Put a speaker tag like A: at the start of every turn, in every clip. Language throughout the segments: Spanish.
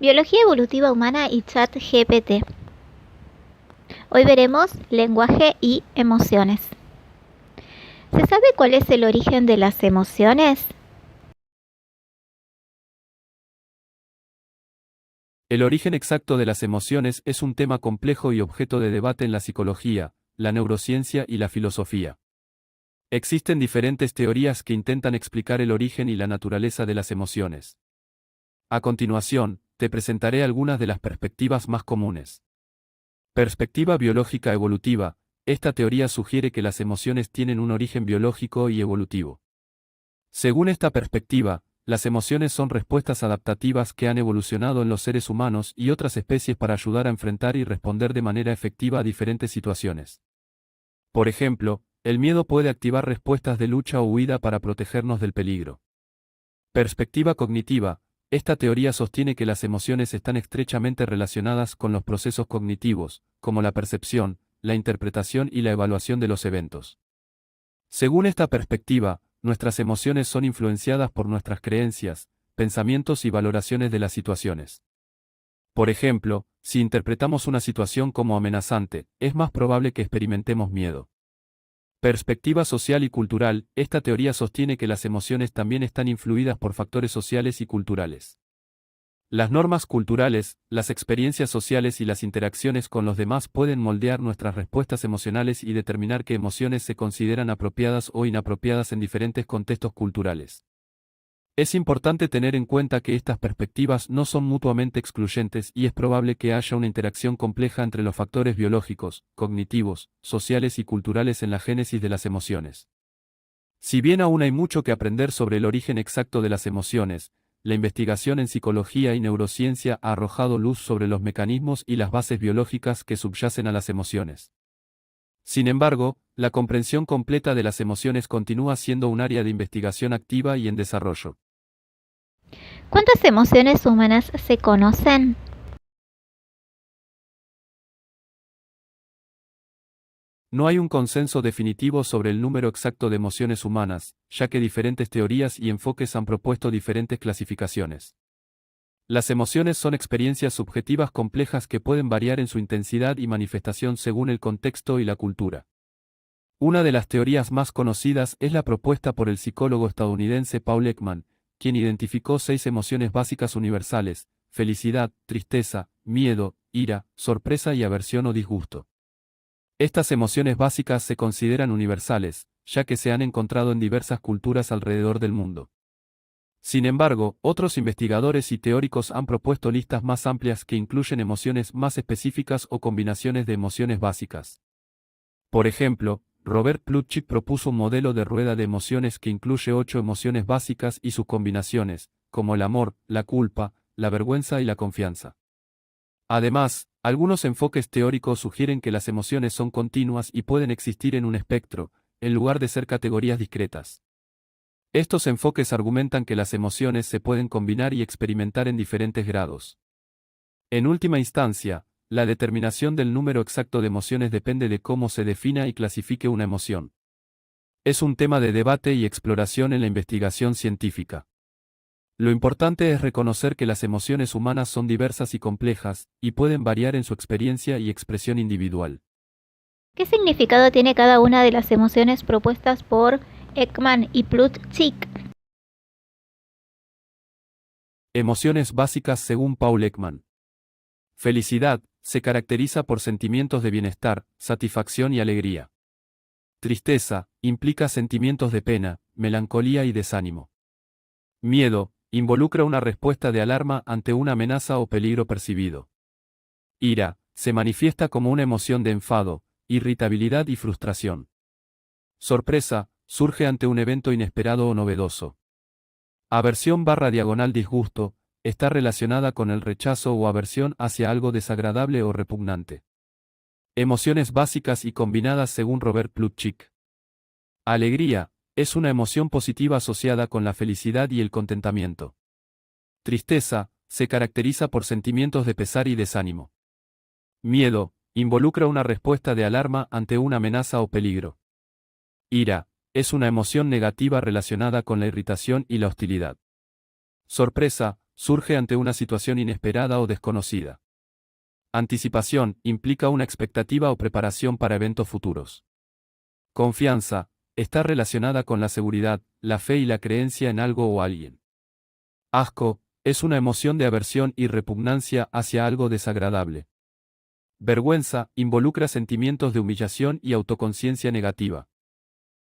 A: Biología evolutiva humana y ChatGPT. Hoy veremos lenguaje y emociones. ¿Se sabe cuál es el origen de las emociones?
B: El origen exacto de las emociones es un tema complejo y objeto de debate en la psicología, la neurociencia y la filosofía. Existen diferentes teorías que intentan explicar el origen y la naturaleza de las emociones. A continuación, te presentaré algunas de las perspectivas más comunes. Perspectiva biológica evolutiva. Esta teoría sugiere que las emociones tienen un origen biológico y evolutivo. Según esta perspectiva, las emociones son respuestas adaptativas que han evolucionado en los seres humanos y otras especies para ayudar a enfrentar y responder de manera efectiva a diferentes situaciones. Por ejemplo, el miedo puede activar respuestas de lucha o huida para protegernos del peligro. Perspectiva cognitiva. Esta teoría sostiene que las emociones están estrechamente relacionadas con los procesos cognitivos, como la percepción, la interpretación y la evaluación de los eventos. Según esta perspectiva, nuestras emociones son influenciadas por nuestras creencias, pensamientos y valoraciones de las situaciones. Por ejemplo, si interpretamos una situación como amenazante, es más probable que experimentemos miedo. Perspectiva social y cultural. Esta teoría sostiene que las emociones también están influidas por factores sociales y culturales. Las normas culturales, las experiencias sociales y las interacciones con los demás pueden moldear nuestras respuestas emocionales y determinar qué emociones se consideran apropiadas o inapropiadas en diferentes contextos culturales. Es importante tener en cuenta que estas perspectivas no son mutuamente excluyentes y es probable que haya una interacción compleja entre los factores biológicos, cognitivos, sociales y culturales en la génesis de las emociones. Si bien aún hay mucho que aprender sobre el origen exacto de las emociones, la investigación en psicología y neurociencia ha arrojado luz sobre los mecanismos y las bases biológicas que subyacen a las emociones. Sin embargo, la comprensión completa de las emociones continúa siendo un área de investigación activa y en desarrollo.
A: ¿Cuántas emociones humanas se conocen?
B: No hay un consenso definitivo sobre el número exacto de emociones humanas, ya que diferentes teorías y enfoques han propuesto diferentes clasificaciones. Las emociones son experiencias subjetivas complejas que pueden variar en su intensidad y manifestación según el contexto y la cultura. Una de las teorías más conocidas es la propuesta por el psicólogo estadounidense Paul Ekman, quien identificó 6 emociones básicas universales: felicidad, tristeza, miedo, ira, sorpresa y aversión o disgusto. Estas emociones básicas se consideran universales, ya que se han encontrado en diversas culturas alrededor del mundo. Sin embargo, otros investigadores y teóricos han propuesto listas más amplias que incluyen emociones más específicas o combinaciones de emociones básicas. Por ejemplo, Robert Plutchik propuso un modelo de rueda de emociones que incluye 8 emociones básicas y sus combinaciones, como el amor, la culpa, la vergüenza y la confianza. Además, algunos enfoques teóricos sugieren que las emociones son continuas y pueden existir en un espectro, en lugar de ser categorías discretas. Estos enfoques argumentan que las emociones se pueden combinar y experimentar en diferentes grados. En última instancia, la determinación del número exacto de emociones depende de cómo se defina y clasifique una emoción. Es un tema de debate y exploración en la investigación científica. Lo importante es reconocer que las emociones humanas son diversas y complejas, y pueden variar en su experiencia y expresión individual.
A: ¿Qué significado tiene cada una de las emociones propuestas por Ekman y Plutchik?
B: Emociones básicas según Paul Ekman. Felicidad se caracteriza por sentimientos de bienestar, satisfacción y alegría. Tristeza implica sentimientos de pena, melancolía y desánimo. Miedo involucra una respuesta de alarma ante una amenaza o peligro percibido. Ira se manifiesta como una emoción de enfado, irritabilidad y frustración. Sorpresa surge ante un evento inesperado o novedoso. Aversión/disgusto está relacionada con el rechazo o aversión hacia algo desagradable o repugnante. Emociones básicas y combinadas según Robert Plutchik. Alegría es una emoción positiva asociada con la felicidad y el contentamiento. Tristeza se caracteriza por sentimientos de pesar y desánimo. Miedo involucra una respuesta de alarma ante una amenaza o peligro. Ira es una emoción negativa relacionada con la irritación y la hostilidad. Sorpresa surge ante una situación inesperada o desconocida. Anticipación implica una expectativa o preparación para eventos futuros. Confianza está relacionada con la seguridad, la fe y la creencia en algo o alguien. Asco es una emoción de aversión y repugnancia hacia algo desagradable. Vergüenza involucra sentimientos de humillación y autoconciencia negativa.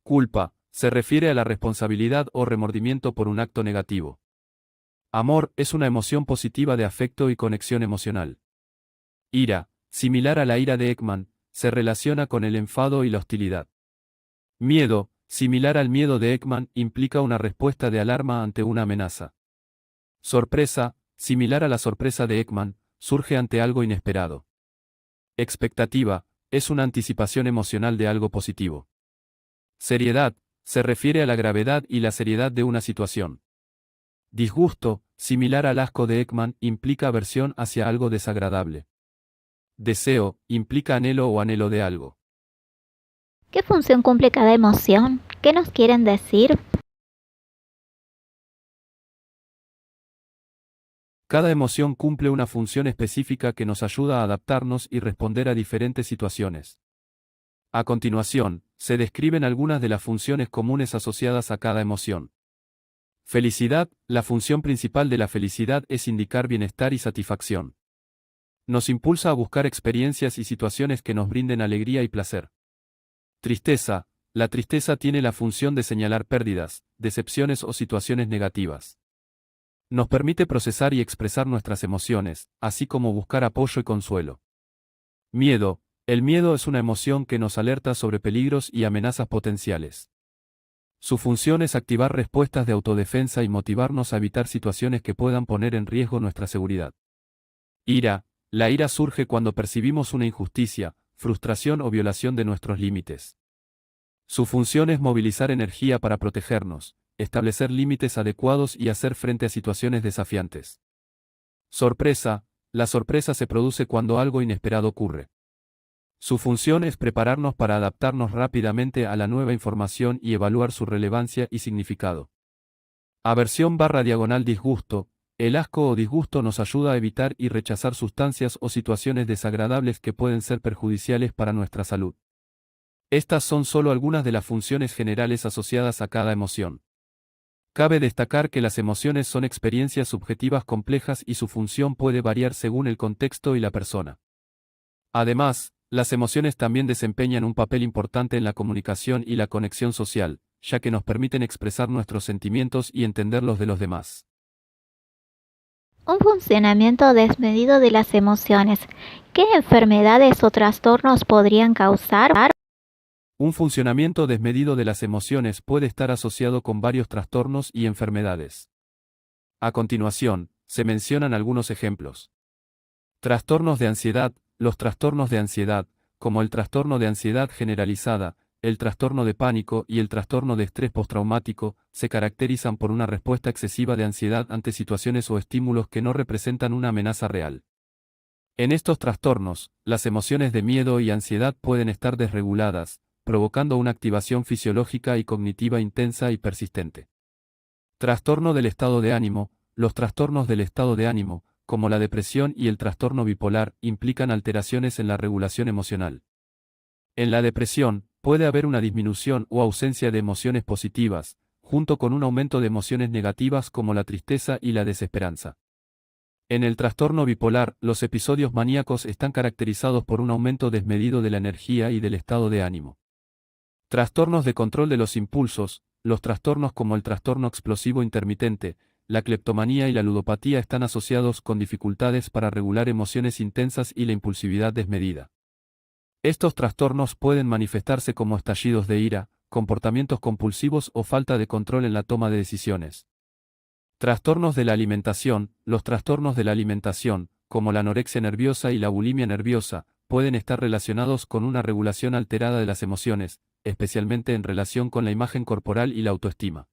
B: Culpa se refiere a la responsabilidad o remordimiento por un acto negativo. Amor es una emoción positiva de afecto y conexión emocional. Ira, similar a la ira de Ekman, se relaciona con el enfado y la hostilidad. Miedo, similar al miedo de Ekman, implica una respuesta de alarma ante una amenaza. Sorpresa, similar a la sorpresa de Ekman, surge ante algo inesperado. Expectativa, es una anticipación emocional de algo positivo. Seriedad, se refiere a la gravedad y la seriedad de una situación. Disgusto, similar al asco de Ekman, implica aversión hacia algo desagradable. Deseo, implica anhelo o anhelo de algo.
A: ¿Qué función cumple cada emoción? ¿Qué nos quieren decir?
B: Cada emoción cumple una función específica que nos ayuda a adaptarnos y responder a diferentes situaciones. A continuación, se describen algunas de las funciones comunes asociadas a cada emoción. Felicidad, la función principal de la felicidad es indicar bienestar y satisfacción. Nos impulsa a buscar experiencias y situaciones que nos brinden alegría y placer. Tristeza, la tristeza tiene la función de señalar pérdidas, decepciones o situaciones negativas. Nos permite procesar y expresar nuestras emociones, así como buscar apoyo y consuelo. Miedo, el miedo es una emoción que nos alerta sobre peligros y amenazas potenciales. Su función es activar respuestas de autodefensa y motivarnos a evitar situaciones que puedan poner en riesgo nuestra seguridad. Ira, la ira surge cuando percibimos una injusticia, frustración o violación de nuestros límites. Su función es movilizar energía para protegernos, establecer límites adecuados y hacer frente a situaciones desafiantes. Sorpresa, la sorpresa se produce cuando algo inesperado ocurre. Su función es prepararnos para adaptarnos rápidamente a la nueva información y evaluar su relevancia y significado. Aversión/disgusto, el asco o disgusto nos ayuda a evitar y rechazar sustancias o situaciones desagradables que pueden ser perjudiciales para nuestra salud. Estas son solo algunas de las funciones generales asociadas a cada emoción. Cabe destacar que las emociones son experiencias subjetivas complejas y su función puede variar según el contexto y la persona. Además, las emociones también desempeñan un papel importante en la comunicación y la conexión social, ya que nos permiten expresar nuestros sentimientos y entender los de los demás.
A: Un funcionamiento desmedido de las emociones. ¿Qué enfermedades o trastornos podrían causar?
B: Un funcionamiento desmedido de las emociones puede estar asociado con varios trastornos y enfermedades. A continuación, se mencionan algunos ejemplos. Trastornos de ansiedad. Los trastornos de ansiedad, como el trastorno de ansiedad generalizada, el trastorno de pánico y el trastorno de estrés postraumático, se caracterizan por una respuesta excesiva de ansiedad ante situaciones o estímulos que no representan una amenaza real. En estos trastornos, las emociones de miedo y ansiedad pueden estar desreguladas, provocando una activación fisiológica y cognitiva intensa y persistente. Trastorno del estado de ánimo. Los trastornos del estado de ánimo, como la depresión y el trastorno bipolar, implican alteraciones en la regulación emocional. En la depresión, puede haber una disminución o ausencia de emociones positivas, junto con un aumento de emociones negativas como la tristeza y la desesperanza. En el trastorno bipolar, los episodios maníacos están caracterizados por un aumento desmedido de la energía y del estado de ánimo. Trastornos de control de los impulsos. Los trastornos como el trastorno explosivo intermitente, la cleptomanía y la ludopatía están asociados con dificultades para regular emociones intensas y la impulsividad desmedida. Estos trastornos pueden manifestarse como estallidos de ira, comportamientos compulsivos o falta de control en la toma de decisiones. Trastornos de la alimentación. Los trastornos de la alimentación, como la anorexia nerviosa y la bulimia nerviosa, pueden estar relacionados con una regulación alterada de las emociones, especialmente en relación con la imagen corporal y la autoestima.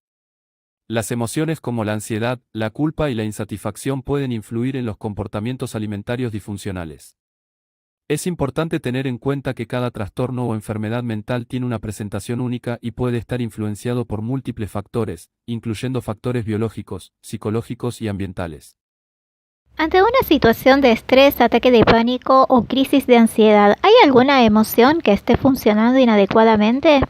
B: Las emociones como la ansiedad, la culpa y la insatisfacción pueden influir en los comportamientos alimentarios disfuncionales. Es importante tener en cuenta que cada trastorno o enfermedad mental tiene una presentación única y puede estar influenciado por múltiples factores, incluyendo factores biológicos, psicológicos y ambientales.
A: Ante una situación de estrés, ataque de pánico o crisis de ansiedad, ¿hay alguna emoción que esté funcionando inadecuadamente?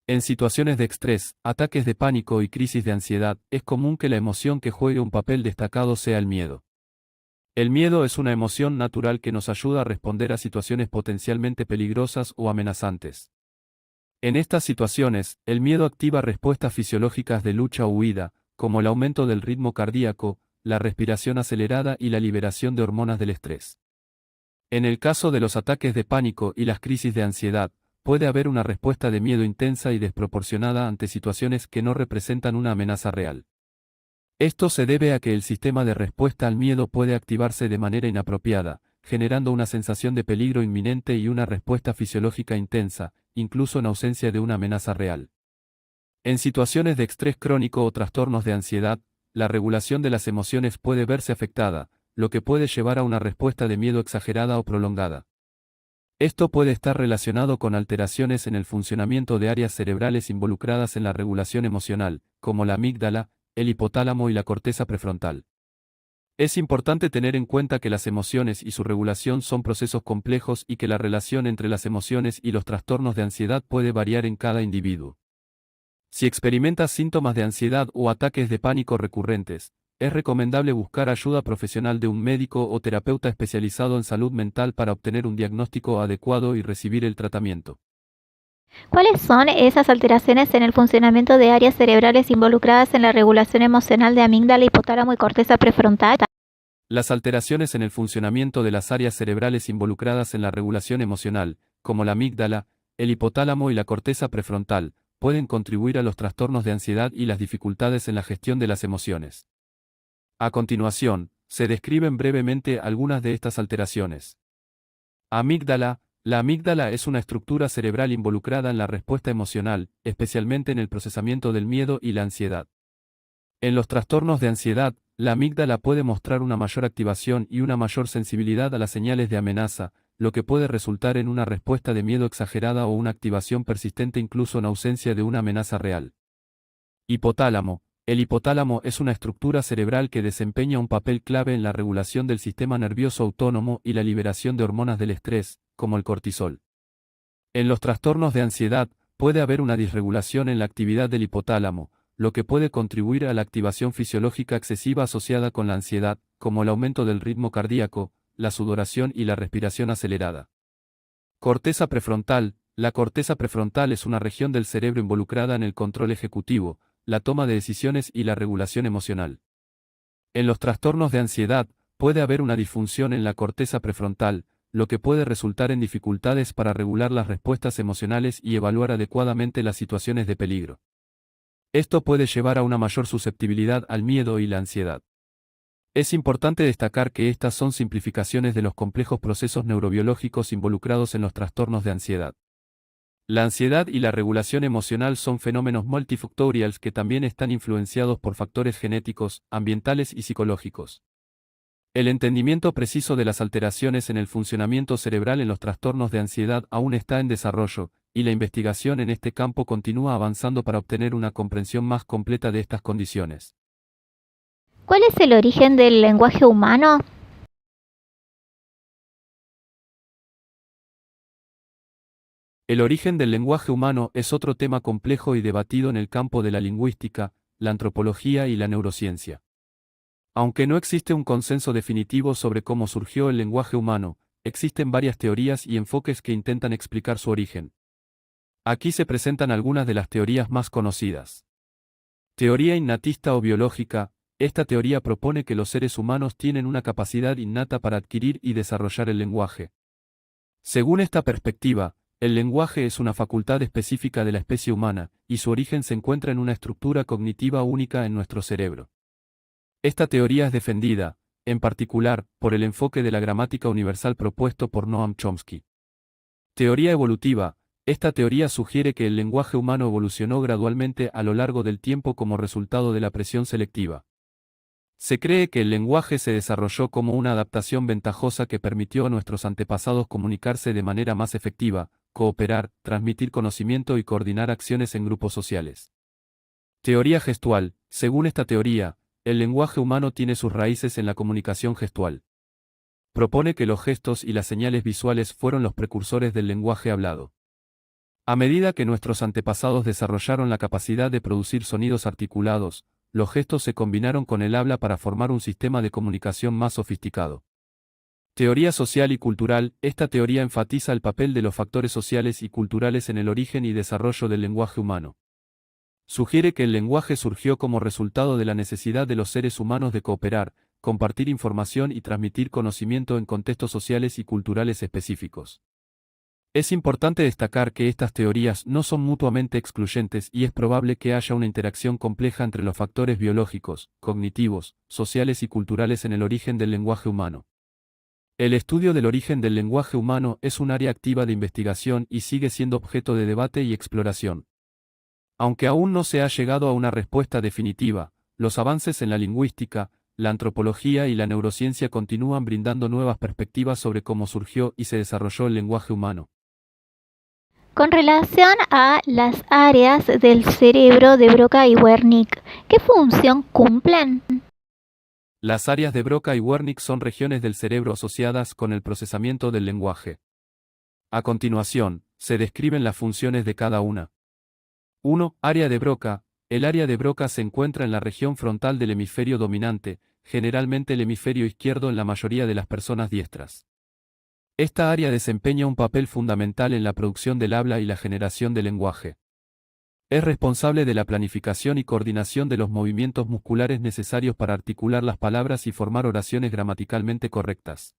B: En situaciones de estrés, ataques de pánico y crisis de ansiedad, es común que la emoción que juegue un papel destacado sea el miedo. El miedo es una emoción natural que nos ayuda a responder a situaciones potencialmente peligrosas o amenazantes. En estas situaciones, el miedo activa respuestas fisiológicas de lucha o huida, como el aumento del ritmo cardíaco, la respiración acelerada y la liberación de hormonas del estrés. En el caso de los ataques de pánico y las crisis de ansiedad, puede haber una respuesta de miedo intensa y desproporcionada ante situaciones que no representan una amenaza real. Esto se debe a que el sistema de respuesta al miedo puede activarse de manera inapropiada, generando una sensación de peligro inminente y una respuesta fisiológica intensa, incluso en ausencia de una amenaza real. En situaciones de estrés crónico o trastornos de ansiedad, la regulación de las emociones puede verse afectada, lo que puede llevar a una respuesta de miedo exagerada o prolongada. Esto puede estar relacionado con alteraciones en el funcionamiento de áreas cerebrales involucradas en la regulación emocional, como la amígdala, el hipotálamo y la corteza prefrontal. Es importante tener en cuenta que las emociones y su regulación son procesos complejos y que la relación entre las emociones y los trastornos de ansiedad puede variar en cada individuo. Si experimentas síntomas de ansiedad o ataques de pánico recurrentes, es recomendable buscar ayuda profesional de un médico o terapeuta especializado en salud mental para obtener un diagnóstico adecuado y recibir el tratamiento.
A: ¿Cuáles son esas alteraciones en el funcionamiento de áreas cerebrales involucradas en la regulación emocional de amígdala, hipotálamo y corteza prefrontal?
B: Las alteraciones en el funcionamiento de las áreas cerebrales involucradas en la regulación emocional, como la amígdala, el hipotálamo y la corteza prefrontal, pueden contribuir a los trastornos de ansiedad y las dificultades en la gestión de las emociones. A continuación, se describen brevemente algunas de estas alteraciones. Amígdala. La amígdala es una estructura cerebral involucrada en la respuesta emocional, especialmente en el procesamiento del miedo y la ansiedad. En los trastornos de ansiedad, la amígdala puede mostrar una mayor activación y una mayor sensibilidad a las señales de amenaza, lo que puede resultar en una respuesta de miedo exagerada o una activación persistente incluso en ausencia de una amenaza real. Hipotálamo. El hipotálamo es una estructura cerebral que desempeña un papel clave en la regulación del sistema nervioso autónomo y la liberación de hormonas del estrés, como el cortisol. En los trastornos de ansiedad, puede haber una disregulación en la actividad del hipotálamo, lo que puede contribuir a la activación fisiológica excesiva asociada con la ansiedad, como el aumento del ritmo cardíaco, la sudoración y la respiración acelerada. Corteza prefrontal. La corteza prefrontal es una región del cerebro involucrada en el control ejecutivo, la toma de decisiones y la regulación emocional. En los trastornos de ansiedad, puede haber una disfunción en la corteza prefrontal, lo que puede resultar en dificultades para regular las respuestas emocionales y evaluar adecuadamente las situaciones de peligro. Esto puede llevar a una mayor susceptibilidad al miedo y la ansiedad. Es importante destacar que estas son simplificaciones de los complejos procesos neurobiológicos involucrados en los trastornos de ansiedad. La ansiedad y la regulación emocional son fenómenos multifactoriales que también están influenciados por factores genéticos, ambientales y psicológicos. El entendimiento preciso de las alteraciones en el funcionamiento cerebral en los trastornos de ansiedad aún está en desarrollo, y la investigación en este campo continúa avanzando para obtener una comprensión más completa de estas condiciones.
A: ¿Cuál es el origen del lenguaje humano?
B: El origen del lenguaje humano es otro tema complejo y debatido en el campo de la lingüística, la antropología y la neurociencia. Aunque no existe un consenso definitivo sobre cómo surgió el lenguaje humano, existen varias teorías y enfoques que intentan explicar su origen. Aquí se presentan algunas de las teorías más conocidas. Teoría innatista o biológica. Esta teoría propone que los seres humanos tienen una capacidad innata para adquirir y desarrollar el lenguaje. Según esta perspectiva, el lenguaje es una facultad específica de la especie humana, y su origen se encuentra en una estructura cognitiva única en nuestro cerebro. Esta teoría es defendida, en particular, por el enfoque de la gramática universal propuesto por Noam Chomsky. Teoría evolutiva. Esta teoría sugiere que el lenguaje humano evolucionó gradualmente a lo largo del tiempo como resultado de la presión selectiva. Se cree que el lenguaje se desarrolló como una adaptación ventajosa que permitió a nuestros antepasados comunicarse de manera más efectiva, cooperar, transmitir conocimiento y coordinar acciones en grupos sociales. Teoría gestual. Según esta teoría, El lenguaje humano tiene sus raíces en la comunicación gestual. Propone que los gestos y las señales visuales fueron los precursores del lenguaje hablado. A medida que nuestros antepasados desarrollaron la capacidad de producir sonidos articulados, los gestos se combinaron con el habla para formar un sistema de comunicación más sofisticado. Teoría social y cultural. Esta teoría enfatiza el papel de los factores sociales y culturales en el origen y desarrollo del lenguaje humano. Sugiere que el lenguaje surgió como resultado de la necesidad de los seres humanos de cooperar, compartir información y transmitir conocimiento en contextos sociales y culturales específicos. Es importante destacar que estas teorías no son mutuamente excluyentes y es probable que haya una interacción compleja entre los factores biológicos, cognitivos, sociales y culturales en el origen del lenguaje humano. El estudio del origen del lenguaje humano es un área activa de investigación y sigue siendo objeto de debate y exploración. Aunque aún no se ha llegado a una respuesta definitiva, los avances en la lingüística, la antropología y la neurociencia continúan brindando nuevas perspectivas sobre cómo surgió y se desarrolló el lenguaje humano.
A: Con relación a las áreas del cerebro de Broca y Wernicke, ¿qué función cumplen?
B: Las áreas de Broca y Wernicke son regiones del cerebro asociadas con el procesamiento del lenguaje. A continuación, se describen las funciones de cada una. 1. Área de Broca. El área de Broca se encuentra en la región frontal del hemisferio dominante, generalmente el hemisferio izquierdo en la mayoría de las personas diestras. Esta área desempeña un papel fundamental en la producción del habla y la generación del lenguaje. Es responsable de la planificación y coordinación de los movimientos musculares necesarios para articular las palabras y formar oraciones gramaticalmente correctas.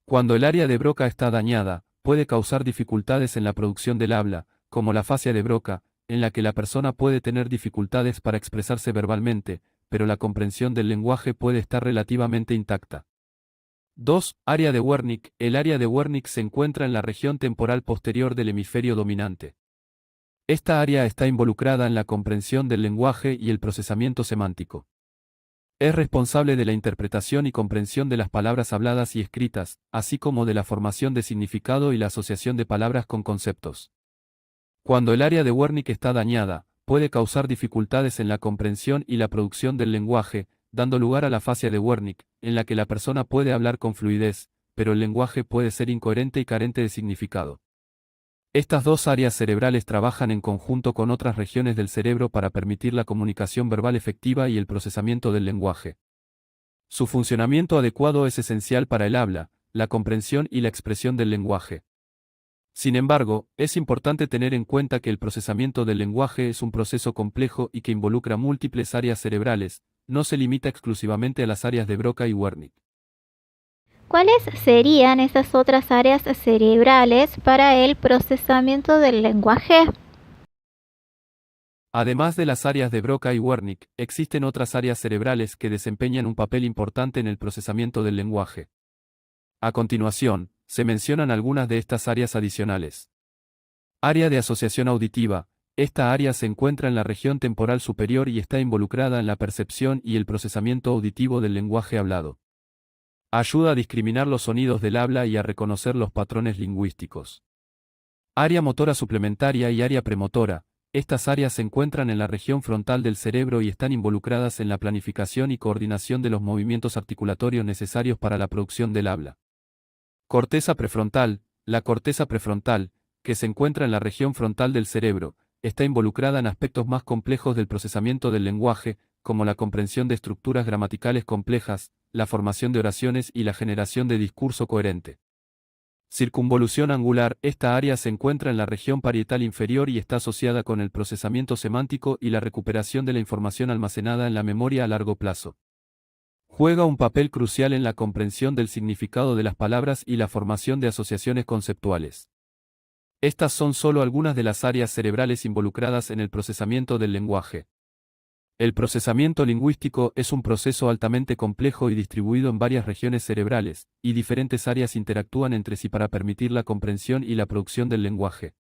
B: Cuando el área de Broca está dañada, puede causar dificultades en la producción del habla, como la fascia de Broca, en la que la persona puede tener dificultades para expresarse verbalmente, pero la comprensión del lenguaje puede estar relativamente intacta. 2. Área de Wernicke. El área de Wernicke se encuentra en la región temporal posterior del hemisferio dominante. Esta área está involucrada en la comprensión del lenguaje y el procesamiento semántico. Es responsable de la interpretación y comprensión de las palabras habladas y escritas, así como de la formación de significado y la asociación de palabras con conceptos. Cuando el área de Wernicke está dañada, puede causar dificultades en la comprensión y la producción del lenguaje, dando lugar a la fascia de Wernicke, en la que la persona puede hablar con fluidez, pero el lenguaje puede ser incoherente y carente de significado. Estas dos áreas cerebrales trabajan en conjunto con otras regiones del cerebro para permitir la comunicación verbal efectiva y el procesamiento del lenguaje. Su funcionamiento adecuado es esencial para el habla, la comprensión y la expresión del lenguaje. Sin embargo, es importante tener en cuenta que el procesamiento del lenguaje es un proceso complejo y que involucra múltiples áreas cerebrales, no se limita exclusivamente a las áreas de Broca y Wernicke.
A: ¿Cuáles serían esas otras áreas cerebrales para el procesamiento del lenguaje?
B: Además de las áreas de Broca y Wernicke, existen otras áreas cerebrales que desempeñan un papel importante en el procesamiento del lenguaje. A continuación, se mencionan algunas de estas áreas adicionales. Área de asociación auditiva. Esta área se encuentra en la región temporal superior y está involucrada en la percepción y el procesamiento auditivo del lenguaje hablado. Ayuda a discriminar los sonidos del habla y a reconocer los patrones lingüísticos. Área motora suplementaria y área premotora. Estas áreas se encuentran en la región frontal del cerebro y están involucradas en la planificación y coordinación de los movimientos articulatorios necesarios para la producción del habla. Corteza prefrontal. La corteza prefrontal, que se encuentra en la región frontal del cerebro, está involucrada en aspectos más complejos del procesamiento del lenguaje, como la comprensión de estructuras gramaticales complejas, la formación de oraciones y la generación de discurso coherente. Circunvolución angular. Esta área se encuentra en la región parietal inferior y está asociada con el procesamiento semántico y la recuperación de la información almacenada en la memoria a largo plazo. Juega un papel crucial en la comprensión del significado de las palabras y la formación de asociaciones conceptuales. Estas son solo algunas de las áreas cerebrales involucradas en el procesamiento del lenguaje. El procesamiento lingüístico es un proceso altamente complejo y distribuido en varias regiones cerebrales, y diferentes áreas interactúan entre sí para permitir la comprensión y la producción del lenguaje.